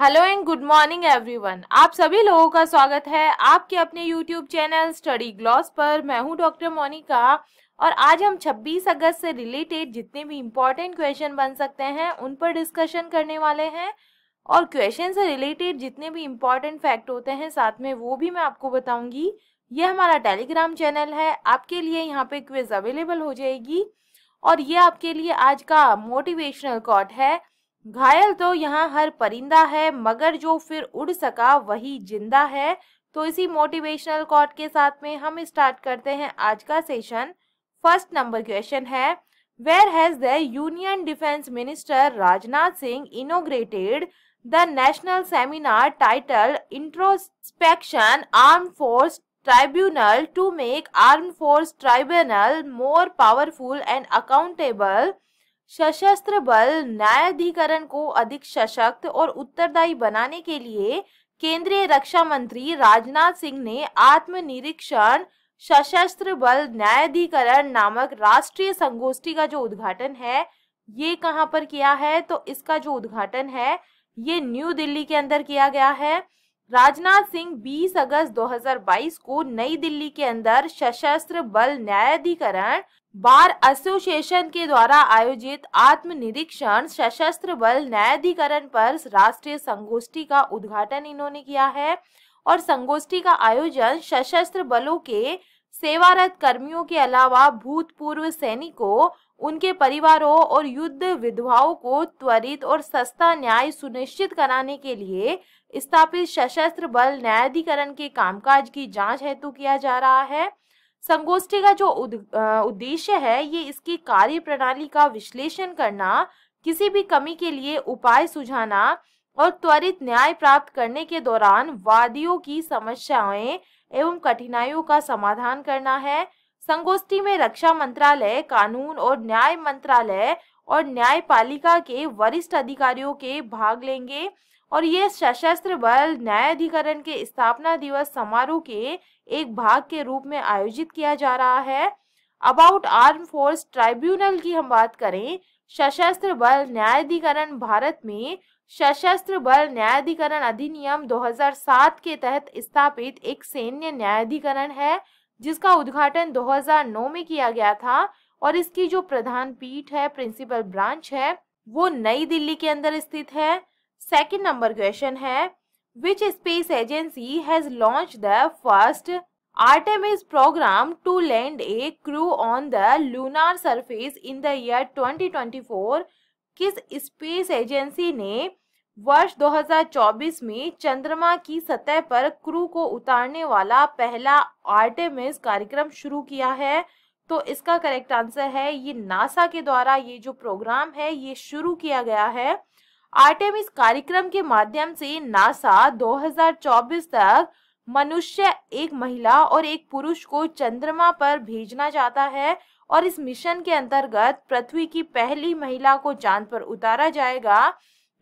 Hello and good morning everyone. आप सभी लोगों का स्वागत है आपके अपने यूट्यूब चैनल स्टडी ग्लॉस पर। मैं हूं डॉक्टर मोनिका और आज हम 26 अगस्त से रिलेटेड जितने भी इम्पोर्टेंट क्वेश्चन बन सकते हैं उन पर डिस्कशन करने वाले हैं और क्वेश्चन से रिलेटेड जितने भी इम्पोर्टेंट फैक्ट होते हैं साथ में वो भी मैं आपको बताऊंगी। ये हमारा टेलीग्राम चैनल है, आपके लिए यहाँ पे क्विज अवेलेबल हो जाएगी और ये आपके लिए आज का मोटिवेशनल कोट है। घायल तो यहाँ हर परिंदा है मगर जो फिर उड़ सका वही जिंदा है। तो इसी मोटिवेशनल कोट के साथ में हम स्टार्ट करते हैं आज का सेशन। फर्स्ट नंबर क्वेश्चन है, where has the union defence minister Rajnath Singh inaugurated the national seminar title introspection arm force tribunal to make arm force tribunal more powerful and accountable. सशस्त्र बल न्यायाधिकरण को अधिक सशक्त और उत्तरदायी बनाने के लिए केंद्रीय रक्षा मंत्री राजनाथ सिंह ने आत्मनिरीक्षण सशस्त्र बल न्यायाधिकरण नामक राष्ट्रीय संगोष्ठी का जो उद्घाटन है ये कहां पर किया है? तो इसका जो उद्घाटन है ये न्यू दिल्ली के अंदर किया गया है। राजनाथ सिंह 20 अगस्त 2022 को नई दिल्ली के अंदर सशस्त्र बल न्यायाधिकरण बार एसोसिएशन के द्वारा आयोजित आत्मनिरीक्षण सशस्त्र बल न्यायाधिकरण पर राष्ट्रीय संगोष्ठी का उद्घाटन इन्होंने किया है। और संगोष्ठी का आयोजन सशस्त्र बलों के सेवारत कर्मियों के अलावा भूतपूर्व सैनिकों, उनके परिवारों और युद्ध विधवाओं को त्वरित और सस्ता न्याय सुनिश्चित कराने के लिए स्थापित सशस्त्र बल न्यायाधिकरण के कामकाज की जांच हेतु किया जा रहा है। संगोष्ठी का जो उद्देश्य है ये इसकी कार्य प्रणाली का विश्लेषण करना, किसी भी कमी के लिए उपाय सुझाना और त्वरित न्याय प्राप्त करने के दौरान वादियों की समस्याएं एवं कठिनाइयों का समाधान करना है। संगोष्ठी में रक्षा मंत्रालय, कानून और न्याय मंत्रालय और न्यायपालिका के वरिष्ठ अधिकारियों के भाग लेंगे और ये सशस्त्र बल न्यायाधिकरण के स्थापना दिवस समारोह के एक भाग के रूप में आयोजित किया जा रहा है। अबाउट आर्म फोर्स ट्राइब्यूनल की हम बात करें, सशस्त्र बल न्यायाधिकरण भारत में सशस्त्र बल न्यायाधिकरण अधिनियम 2007 के तहत स्थापित एक सैन्य न्यायाधिकरण है जिसका उद्घाटन 2009 में किया गया था और इसकी जो प्रधान पीठ है, प्रिंसिपल ब्रांच है, वो नई दिल्ली के अंदर स्थित है। सेकंड नंबर क्वेश्चन है, which space agency has launched the first Artemis program to land a crew on the lunar surface in the year 2024? किस स्पेस एजेंसी ने वर्ष 2024 में चंद्रमा की सतह पर क्रू को उतारने वाला पहला आर्टेमिस कार्यक्रम शुरू किया है? तो इसका करेक्ट आंसर है ये नासा के द्वारा ये जो प्रोग्राम है ये शुरू किया गया है। आर्टेमिस कार्यक्रम के माध्यम से नासा 2024 तक मनुष्य, एक महिला और एक पुरुष को चंद्रमा पर भेजना चाहता है और इस मिशन के अंतर्गत पृथ्वी की पहली महिला को चांद पर उतारा जाएगा।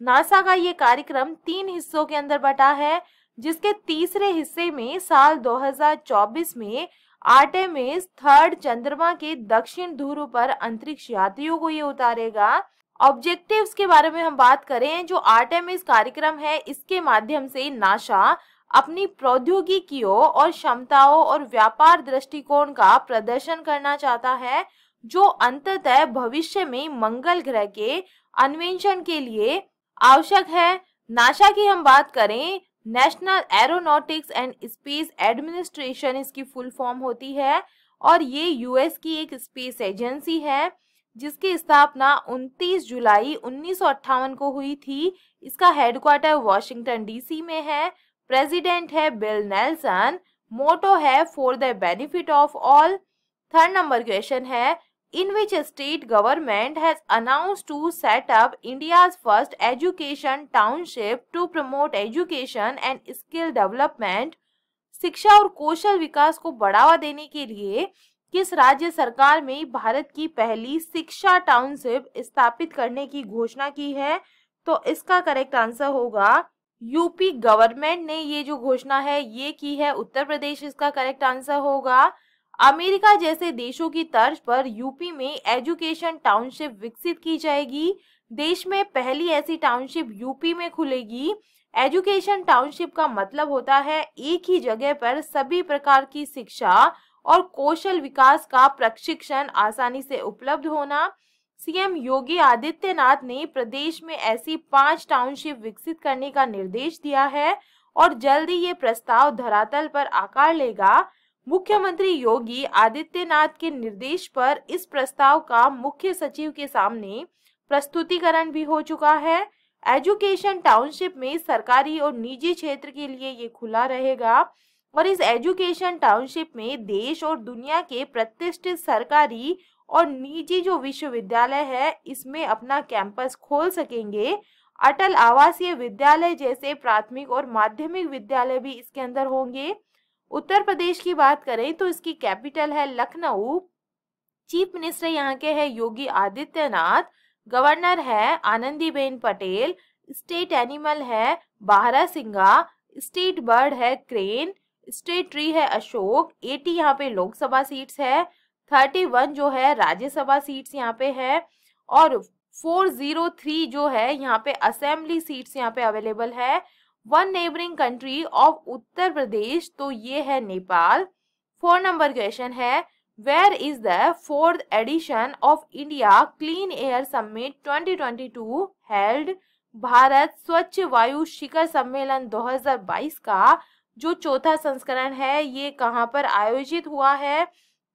नासा का ये कार्यक्रम 3 हिस्सों के अंदर बटा है जिसके तीसरे हिस्से में साल 2024 में आर्टेमिस 3 चंद्रमा के दक्षिण ध्रुव पर अंतरिक्ष यात्रियों को ये उतारेगा। ऑब्जेक्टिव्स के बारे में हम बात करें, जो आर्टेमिस कार्यक्रम है इसके माध्यम से नासा अपनी प्रौद्योगिकियों और क्षमताओं और व्यापार दृष्टिकोण का प्रदर्शन करना चाहता है जो अंततः भविष्य में मंगल ग्रह के अन्वेषण के लिए आवश्यक है। नासा की हम बात करें, national aeronautics and space administration इसकी फुल फॉर्म होती है और ये यूएस की एक स्पेस एजेंसी है जिसकी स्थापना 29 जुलाई 1958 को हुई थी। इसका हेडक्वार्टर वॉशिंगटन डीसी में है। प्रेसिडेंट है बिल नेल्सन। मोटो है for the benefit of all. Third number question है, in which state government has announced to set up India's first education township to promote education and skill development. शिक्षा और कौशल विकास को बढ़ावा देने के लिए किस राज्य सरकार में भारत की पहली शिक्षा टाउनशिप स्थापित करने की घोषणा की है? तो इसका करेक्ट आंसर होगा यूपी गवर्नमेंट ने ये जो घोषणा है ये की है। उत्तर प्रदेश इसका करेक्ट आंसर होगा। अमेरिका जैसे देशों की तर्ज पर यूपी में एजुकेशन टाउनशिप विकसित की जाएगी देश में पहली ऐसी टाउनशिप यूपी में खुलेगी। एजुकेशन टाउनशिप का मतलब होता है एक ही जगह पर सभी प्रकार की शिक्षा और कौशल विकास का प्रशिक्षण आसानी से उपलब्ध होना। सीएम योगी आदित्यनाथ ने प्रदेश में ऐसी 5 टाउनशिप विकसित करने का निर्देश दिया है और जल्द ही ये प्रस्ताव धरातल पर आकार लेगा। मुख्यमंत्री योगी आदित्यनाथ के निर्देश पर इस प्रस्ताव का मुख्य सचिव के सामने प्रस्तुतिकरण भी हो चुका है। एजुकेशन टाउनशिप में सरकारी और निजी क्षेत्र के लिए ये खुला रहेगा और इस एजुकेशन टाउनशिप में देश और दुनिया के प्रतिष्ठित सरकारी और निजी जो विश्वविद्यालय है इसमें अपना कैंपस खोल सकेंगे। अटल आवासीय विद्यालय जैसे प्राथमिक और माध्यमिक विद्यालय भी इसके अंदर होंगे। उत्तर प्रदेश की बात करें तो इसकी कैपिटल है लखनऊ। चीफ मिनिस्टर यहाँ के हैं योगी आदित्यनाथ। गवर्नर है आनंदीबेन पटेल। स्टेट एनिमल है बारहसिंगा। स्टेट बर्ड है क्रेन। स्टेट ट्री है अशोक। 80 यहाँ पे लोकसभा सीट्स है। 31 जो है राज्यसभा सीट्स यहाँ पे है और 403 जो है यहाँ पे असेंबली सीट्स यहाँ पे अवेलेबल है। One neighbouring country of Uttar Pradesh तो ये है नेपाल। 4 नंबर क्वेश्चन है where is the 4th edition of India clean air summit 2022 held. Bharat स्वच्छ वायु शिखर सम्मेलन 2022 का जो चौथा संस्करण है ये कहाँ पर आयोजित हुआ है,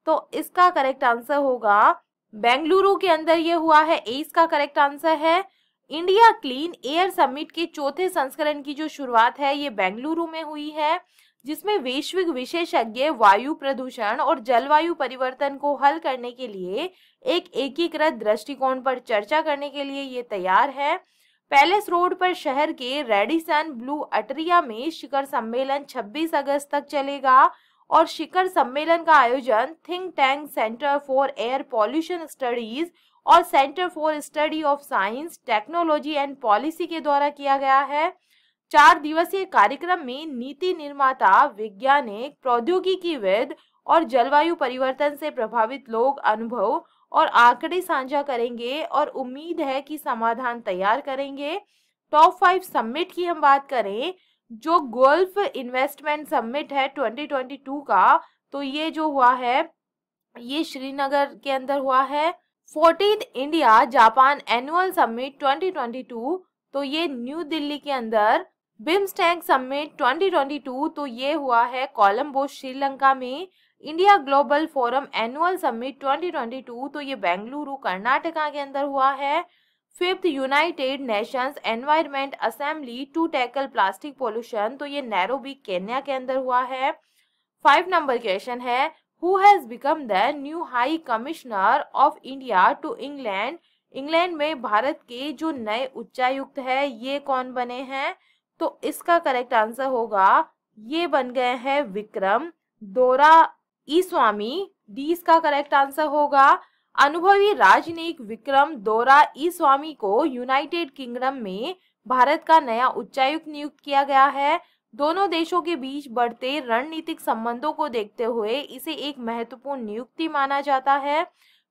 तो इसका करेक्ट आंसर होगा बेंगलुरु के अंदर ये हुआ है। इसका करेक्ट आंसर है। इंडिया क्लीन एयर समिट के चौथे संस्करण की जो शुरुआत है ये बेंगलुरु में हुई है, जिसमें वैश्विक विशेषज्ञ वायु प्रदूषण और जलवायु परिवर्तन को हल करने के लिए एक एकीकृत दृष्टिकोण पर चर्चा करने के लिए ये तैयार है। पैलेस रोड पर शहर के रेडिसन ब्लू अटरिया में शिखर सम्मेलन 26 अगस्त तक चलेगा और शिखर सम्मेलन का आयोजन think tank centre for air pollution studies और centre for study of science technology and policy के द्वारा किया गया है। 4 दिवसीय कार्यक्रम में नीति निर्माता, वैज्ञानिक, प्रौद्योगिकीविद और जलवायु परिवर्तन से प्रभावित लोग अनुभव और आंकड़े साझा करेंगे और उम्मीद है कि समाधान तैयार करेंगे। टॉप 5 समिट की हम बात करें, जो गल्फ इन्वेस्टमेंट समिट है 2022 का, तो ये जो हुआ है ये श्रीनगर के अंदर हुआ है। 14th India Japan annual summit 2022 तो ये न्यू दिल्ली के अंदर। बिम्स्टेक समिट 2022 तो ये हुआ है कोलंबो श्रीलंका में। India global forum annual summit 2022 तो ये बेंगलुरु कर्नाटका के अंदर हुआ है। 5th United Nations Environment Assembly to tackle plastic pollution तो ये नैरोबी केन्या के अंदर हुआ है। 5 नंबर क्वेश्चन है who has become the new high commissioner of India to England. England में भारत के जो नए उच्चायुक्त है ये कौन बने हैं, तो इसका करेक्ट आंसर होगा ये बन गए हैं विक्रम दोराईस्वामी। डी इसका करेक्ट आंसर होगा। अनुभवी राजनयिक विक्रम दोराईस्वामी को यूनाइटेड किंगडम में भारत का नया उच्चायुक्त नियुक्त किया गया है। दोनों देशों के बीच बढ़ते रणनीतिक संबंधों को देखते हुए इसे एक महत्वपूर्ण नियुक्ति माना जाता है।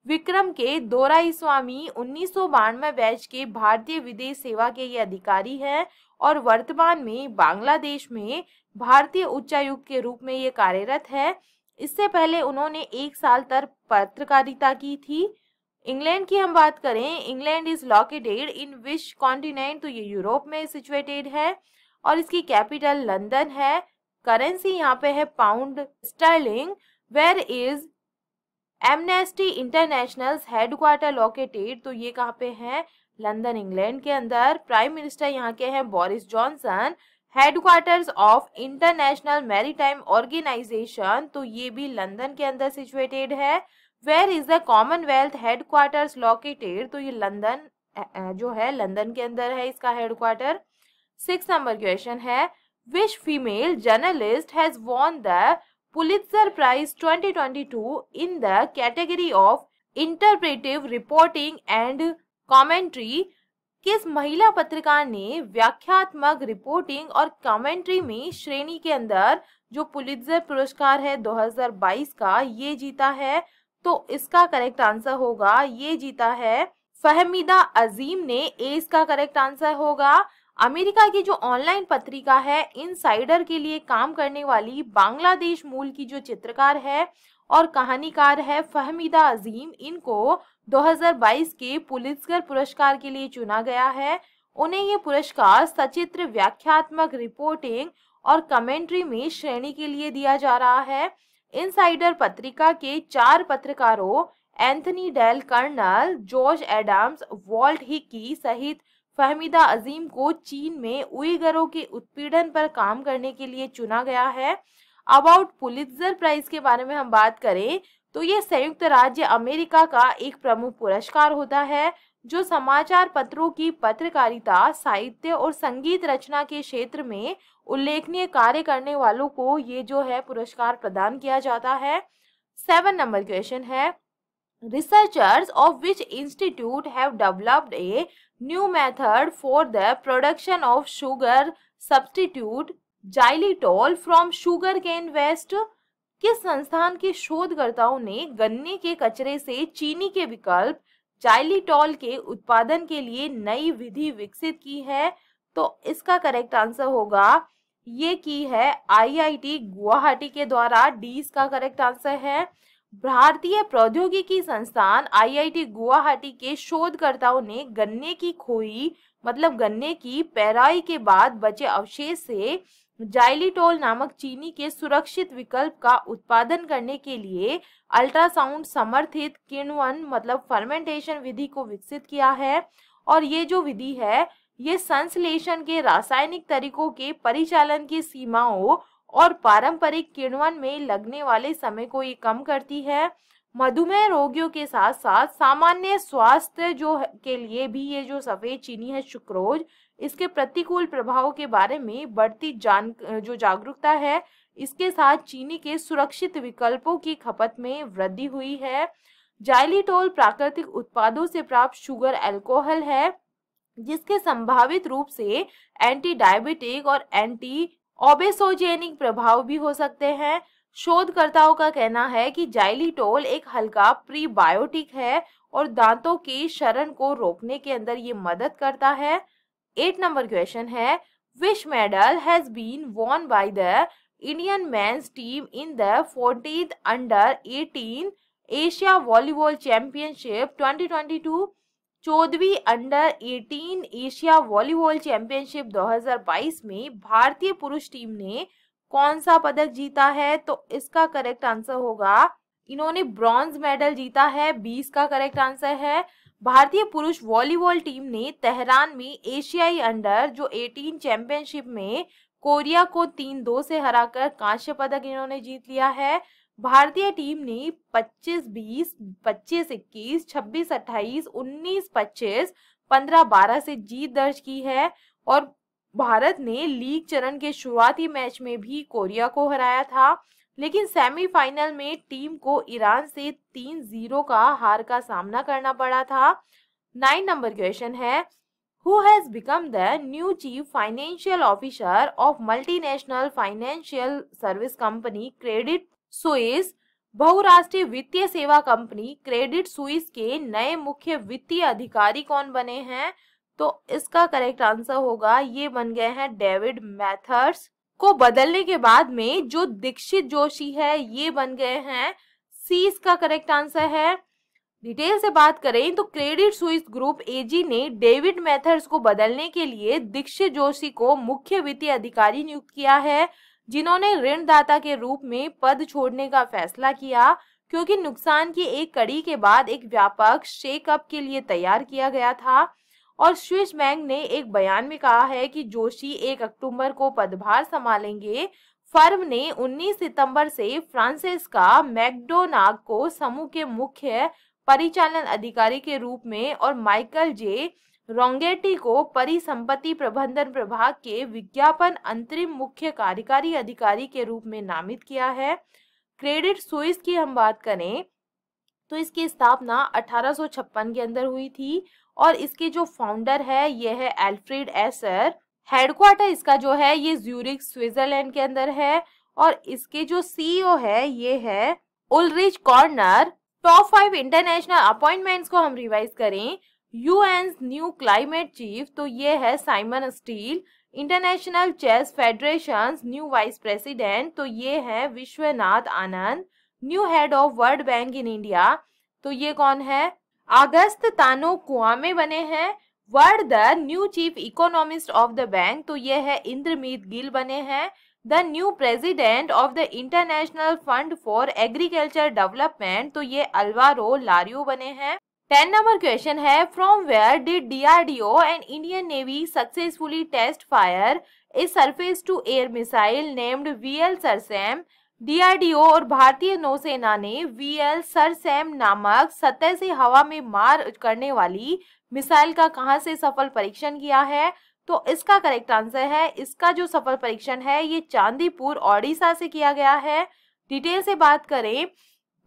विक्रम के दोराईस्वामी 1992 बैच के भारतीय विदेश सेवा के ये अधिकारी हैं और वर्तमान में बांग्लादेश में भारतीय उच्चायुक्त के रूप में ये कार्यरत है। इससे पहले उन्होंने 1 साल तक पत्रकारिता की थी। इंग्लैंड की हम बात करें, England is located in which continent, तो ये यूरोप में सिचुएटेड है और इसकी कैपिटल लंदन है। करेंसी यहाँ पे है pound sterling. Where is Amnesty International headquarter located, तो ये कहाँ पे है, लंदन इंग्लैंड के अंदर। प्राइम मिनिस्टर यहाँ के हैं Boris Johnson. Headquarters of International Maritime Organisation तो ये भी लंदन के अंदर सिचुएटेड है। Where is the Commonwealth headquarters located, तो ये लंदन जो है लंदन के अंदर है इसका हेडक्वार्टर। 6 नंबर क्वेश्चन है which female journalist has won the Pulitzer prize 2022 in the category of interpretive reporting and commentary. किस महिला पत्रकार ने व्याख्यात्मक रिपोर्टिंग और कमेंट्री में श्रेणी के अंदर जो पुलित्जर पुरस्कार है 2022 का ये जीता है, तो इसका करेक्ट आंसर होगा ये जीता है फहमीदा अजीम ने, ए इसका करेक्ट आंसर होगा। अमेरिका की जो ऑनलाइन पत्रिका है इनसाइडर के लिए काम करने वाली बांग्लादेश मूल की जो चित्रकार है और कहानीकार है फहमीदा अजीम, इनको 2022 के पुलित्जर पुरस्कार के लिए चुना गया है। उन्हें ये पुरस्कार सचित्र व्याख्यात्मक रिपोर्टिंग और कमेंट्री में श्रेणी के लिए दिया जा रहा है। इनसाइडर पत्रिका के 4 पत्रकारों Anthony Dell Carnell, George Adams, Walt Hickey सहित फहमीदा अजीम को चीन में उइगरों के उत्पीड़न पर काम करने के लिए चुना गया है। अबाउट पुलित्जर प्राइज के बारे में हम बात करें तो ये संयुक्त राज्य अमेरिका का एक प्रमुख पुरस्कार होता है जो समाचार पत्रों की पत्रकारिता, साहित्य और संगीत रचना के क्षेत्र में उल्लेखनीय कार्य करने वालों को ये जो है पुरस्कार प्रदान किया जाता है। 7 नंबर क्वेश्चन है, Researchers of which institute have developed a new method for the production of sugar substitute xylitol from sugarcane waste? किस संस्थान के शोधकर्ताओं ने गन्ने के कचरे से चीनी के विकल्प जाइलिटॉल के उत्पादन के लिए नई विधि विकसित की है? तो इसका करेक्ट आंसर होगा, ये की है IIT गुवाहाटी के द्वारा। डी इसका करेक्ट आंसर है। भारतीय प्रौद्योगिकी संस्थान IIT गुवाहाटी के शोधकर्ताओं ने गन्ने की खोई मतलब गन्ने की पेराई के बाद बचे अवशेष से जाइलिटोल नामक चीनी के सुरक्षित विकल्प का उत्पादन करने के लिए अल्ट्रासाउंड समर्थित किण्वन मतलब फर्मेंटेशन विधि को विकसित किया है। और ये जो विधि है ये संश्लेषण के रासायनिक तरीकों के परिचालन की सीमाओं और पारंपरिक किण्वन में लगने वाले समय को ये कम करती है। मधुमेह रोगियों के साथ साथ सामान्य स्वास्थ्य के लिए भी ये जो सफेद चीनी है सुक्रोज, इसके प्रतिकूल प्रभावों के बारे में बढ़ती जागरूकता है। इसके साथ चीनी के सुरक्षित विकल्पों की खपत में वृद्धि हुई है। जाइलिटोल प्राकृतिक उत्पादों से प्राप्त शुगर अल्कोहल है जिसके संभावित रूप से एंटी डायबिटिक और एंटी ओबेसोजेनिक प्रभाव भी हो सकते हैं। शोधकर्ताओं का कहना है कि जाइलिटोल एक हल्का प्रीबायोटिक है और दांतों के क्षरण को रोकने के अंदर ये मदद करता है। 8 नंबर क्वेश्चन है, which medal has been won by the Indian men's team in the 14th under 18 Asia volleyball championship 2022? 14वीं अंडर 18 एशिया वॉलीबॉल चैंपियनशिप 2022 में भारतीय पुरुष टीम ने कौन सा पदक जीता है? तो इसका करेक्ट आंसर होगा, इन्होंने ब्रॉन्ज मेडल जीता है। 20 का करेक्ट आंसर है। भारतीय पुरुष वॉलीबॉल टीम ने तेहरान में एशियाई अंडर जो 18 चैंपियनशिप में कोरिया को 3-2 से हराकर कांस्य पदक इन्होंने जीत लिया है। भारतीय टीम ने 25-20, 25-21, 26-28, 19-25, 15-12 से जीत दर्ज की है और भारत ने लीग चरण के शुरुआती मैच में भी कोरिया को हराया था, लेकिन सेमीफाइनल में टीम को ईरान से 3-0 का हार का सामना करना पड़ा था। 9 नंबर क्वेश्चन है, Who has become the new chief financial officer of multinational financial service company Credit Suisse? बहुराष्ट्रीय वित्तीय सेवा कंपनी क्रेडिट स्विस के नए मुख्य वित्तीय अधिकारी कौन बने हैं? तो इसका करेक्ट आंसर होगा, ये बन गए हैं डेविड मैथर्स। को बदलने के बाद में जो दीक्षित जोशी है ये बन गए हैं सी, इसका करेक्ट आंसर है। डिटेल से बात करें तो क्रेडिट स्विस ग्रुप एजी ने डेविड मैथर्स को बदलने के लिए दीक्षित जोशी को मुख्य वित्तीय अधिकारी नियुक्त किया है, जिन्होंने ऋणदाता के रूप में पद छोड़ने का फैसला किया क्योंकि नुकसान की एक कड़ी के बाद एक व्यापक शेकअप के लिए तैयार किया गया था। और स्विस बैंक ने एक बयान में कहा है कि जोशी 1 अक्टूबर को पदभार संभालेंगे। फर्म ने 19 सितंबर से फ्रांसिस्का मैकडोनाग को समूह के मुख्य परिचालन अधिकारी के रूप में और माइकल जे रोंगेटी को परिसंपत्ति प्रबंधन प्रभाग के विज्ञापन अंतरिम मुख्य कार्यकारी अधिकारी के रूप में नामित किया है। क्रेडिट स्विस की हम बात करें तो इसकी स्थापना 1856 के अंदर हुई थी और इसके जो फाउंडर है ये है एल्फ्रेड एसर। हेडक्वार्टर इसका जो है ये ज्यूरिख स्विट्जरलैंड के अंदर है और इसके जो सीईओ है ये है Ulrich corner. Top 5 international appointments को हम रिवाइज करें यूएन न्यू क्लाइमेट चीफ, तो ये है Simon Steel. International chess federation new vice president, तो ये है Vishwanath Anand. New head of world bank in India, तो ये कौन है? अगस्त तानो कुआमे बने हैं। Word the new chief economist of the bank, तो ये है इंद्रमीत गिल बने हैं। The new president of the international fund for agriculture development, तो ये अल्वारो लारियो बने हैं। 10 नंबर क्वेश्चन है, from where did DRDO and Indian navy successfully test fire a surface to air missile named VL SRSAM. DRDO और भारतीय नौसेना ने वीएल सरसैम नामक सतह से हवा में मार करने वाली मिसाइल का कहां से सफल परीक्षण किया है? तो इसका करेक्ट आंसर है, इसका जो सफल परीक्षण है ये चांदीपुर ओडिशा से किया गया है। डिटेल से बात करें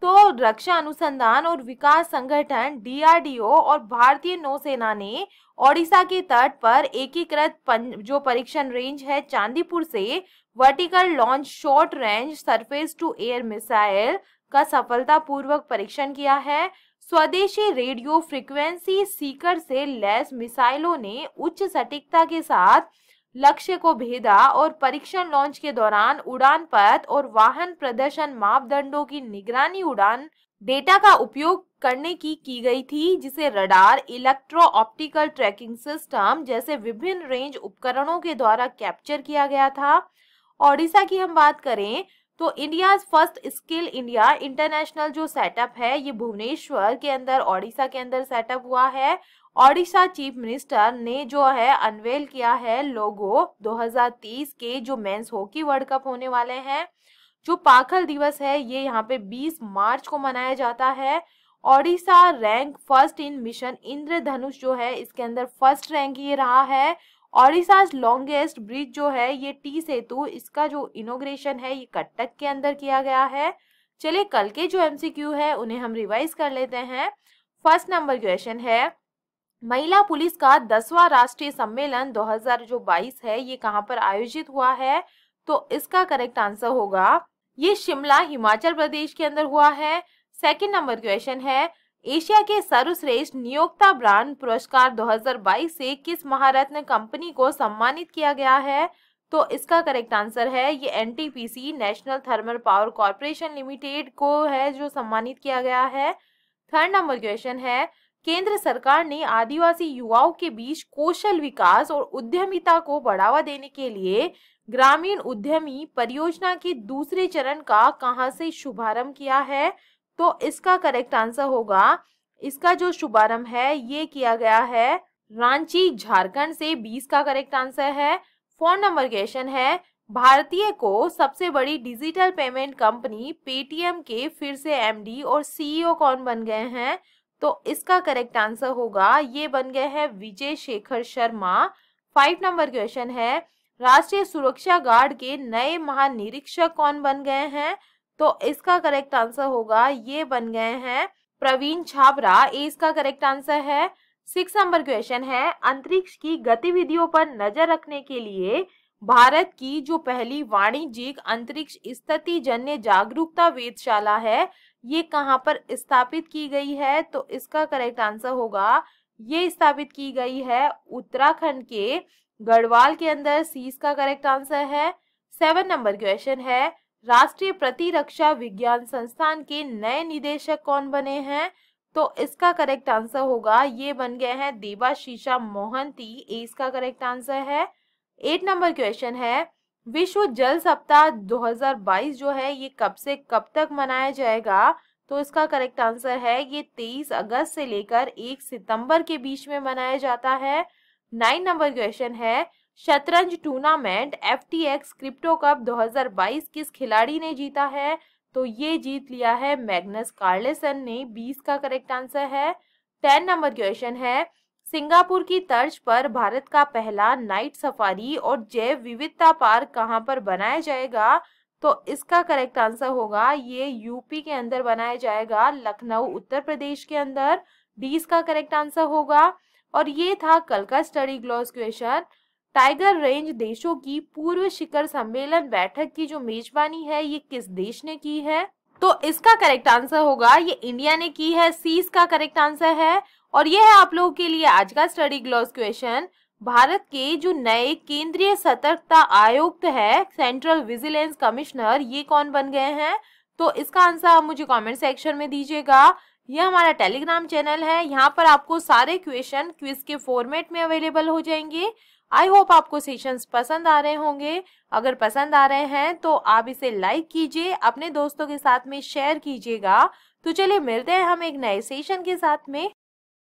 तो रक्षा अनुसंधान और विकास संगठन डीआरडीओ और भारतीय नौसेना ने ओडिशा के तट पर एकीकृत जो परीक्षण रेंज है चांदीपुर से vertical launch short range surface to air missile का सफलतापूर्वक परीक्षण किया है। स्वदेशी रेडियो फ्रीक्वेंसी सीकर से लैस मिसाइलों ने उच्च सटीकता के साथ लक्ष्य को भेदा और परीक्षण लॉन्च के दौरान उड़ान पथ और वाहन प्रदर्शन मापदंडों की निगरानी उड़ान डेटा का उपयोग करने की गई थी, जिसे radar, electro optical tracking system जैसे विभिन्न रेंज उपकरणों के द्वारा कैप्चर किया गया था। ओडिशा की हम बात करें तो India first skill India international जो सेटअप है ये भुवनेश्वर के अंदर ओडिशा के अंदर सेटअप हुआ है। ओडिशा चीफ मिनिस्टर ने जो है अनवेल किया है लोगो 2023 के जो मेंस हॉकी वर्ल्ड कप होने वाले हैं। जो पाखल दिवस है ये यहाँ पे 20 मार्च को मनाया जाता है। Odisha rank first in mission Indradhanush जो है इसके अंदर फर्स्ट रैंक ये रहा है। ओडिशा लॉन्गेस्ट ब्रिज जो है ये टी सेतु, इसका जो इनोग्रेशन है ये कटक के अंदर किया गया है। चलिए कल के जो एमसीक्यू है उन्हें हम रिवाइज कर लेते हैं। फर्स्ट नंबर क्वेश्चन है, महिला पुलिस का 10वां राष्ट्रीय सम्मेलन 2022 है ये कहाँ पर आयोजित हुआ है? तो इसका करेक्ट आंसर होगा ये शिमला हिमाचल प्रदेश के अंदर हुआ है। सेकंड नंबर क्वेश्चन है, एशिया के सर्वश्रेष्ठ नियोक्ता ब्रांड पुरस्कार 2022 से किस महारत्न कंपनी को सम्मानित किया गया है? तो इसका करेक्ट आंसर है ये NTPC national thermal power corporation limited को है जो सम्मानित किया गया है। थर्ड नंबर क्वेश्चन है, केंद्र सरकार ने आदिवासी युवाओं के बीच कौशल विकास और उद्यमिता को बढ़ावा देने के लिए ग्रामीण उद्यमी परियोजना के दूसरे चरण का कहां से शुभारंभ किया है? तो इसका करेक्ट आंसर होगा, इसका जो शुभारंभ है ये किया गया है रांची झारखंड से। 20 का करेक्ट आंसर है। 4 नंबर क्वेश्चन है, भारतीय को सबसे बड़ी डिजिटल पेमेंट कंपनी पेटीएम के फिर से एमडी और सीईओ कौन बन गए हैं? तो इसका करेक्ट आंसर होगा ये बन गए हैं विजय शेखर शर्मा। 5 नंबर क्वेश्चन है, राष्ट्रीय सुरक्षा गार्ड के नए महानिरीक्षक कौन बन गए हैं? तो इसका करेक्ट आंसर होगा ये बन गए हैं प्रवीण छाबरा। इसका करेक्ट आंसर है। 6 नंबर क्वेश्चन है, अंतरिक्ष की गतिविधियों पर नजर रखने के लिए भारत की जो पहली वाणिज्यिक अंतरिक्ष स्थिति जन्य जागरूकता वेधशाला है ये कहां पर स्थापित की गई है? तो इसका करेक्ट आंसर होगा ये स्थापित की गई है उत्तराखंड के गढ़वाल के अंदर। सी इसका करेक्ट आंसर है। 7 नंबर क्वेश्चन है, राष्ट्रीय प्रतिरक्षा विज्ञान संस्थान के नए निदेशक कौन बने हैं? तो इसका करेक्ट आंसर होगा ये बन गए हैं देवाशीषा मोहंती। इसका करेक्ट आंसर है। 8 नंबर क्वेश्चन है, विश्व जल सप्ताह 2022 जो है ये कब से कब तक मनाया जाएगा? तो इसका करेक्ट आंसर है ये 23 अगस्त से लेकर 1 सितंबर के बीच में मनाया जाता है। 9 नंबर क्वेश्चन है, शतरंज टूर्नामेंट FTX क्रिप्टो कप 2022 किस खिलाड़ी ने जीता है? तो ये जीत लिया है मैग्नस कार्लसन ने। 20 का करेक्ट आंसर है। 10 नंबर क्वेश्चन है, सिंगापुर की तर्ज पर भारत का पहला नाइट सफारी और जैव विविधता पार्क कहां पर बनाया जाएगा? तो इसका करेक्ट आंसर होगा ये यूपी के अंदर बनाया जाएगा, लखनऊ उत्तर प्रदेश के अंदर। 20 का करेक्ट आंसर होगा। और ये था कल का study gloss question. Tiger range देशों की पूर्व शिखर सम्मेलन बैठक की जो मेजबानी है ये किस देश ने की है? तो इसका करेक्ट आंसर होगा ये इंडिया ने की है। सी इसका करेक्ट आंसर है। और ये है आप लोगों के लिए आज का स्टडी ग्लॉस क्वेश्चन। भारत के जो नए केंद्रीय सतर्कता आयुक्त है, सेंट्रल विजिलेंस कमिश्नर, ये कौन बन गए हैं? तो इसका आंसर आप मुझे कमेंट सेक्शन में दीजिएगा। ये हमारा टेलीग्राम चैनल है, यहाँ पर आपको सारे क्वेश्चन क्विज के फॉर्मेट में अवेलेबल हो जाएंगे। आई होप आपको सेशंस पसंद आ रहे होंगे। अगर पसंद आ रहे हैं तो आप इसे लाइक कीजिए, अपने दोस्तों के साथ में शेयर कीजिएगा। तो चलिए मिलते हैं हम एक नए सेशन के साथ में।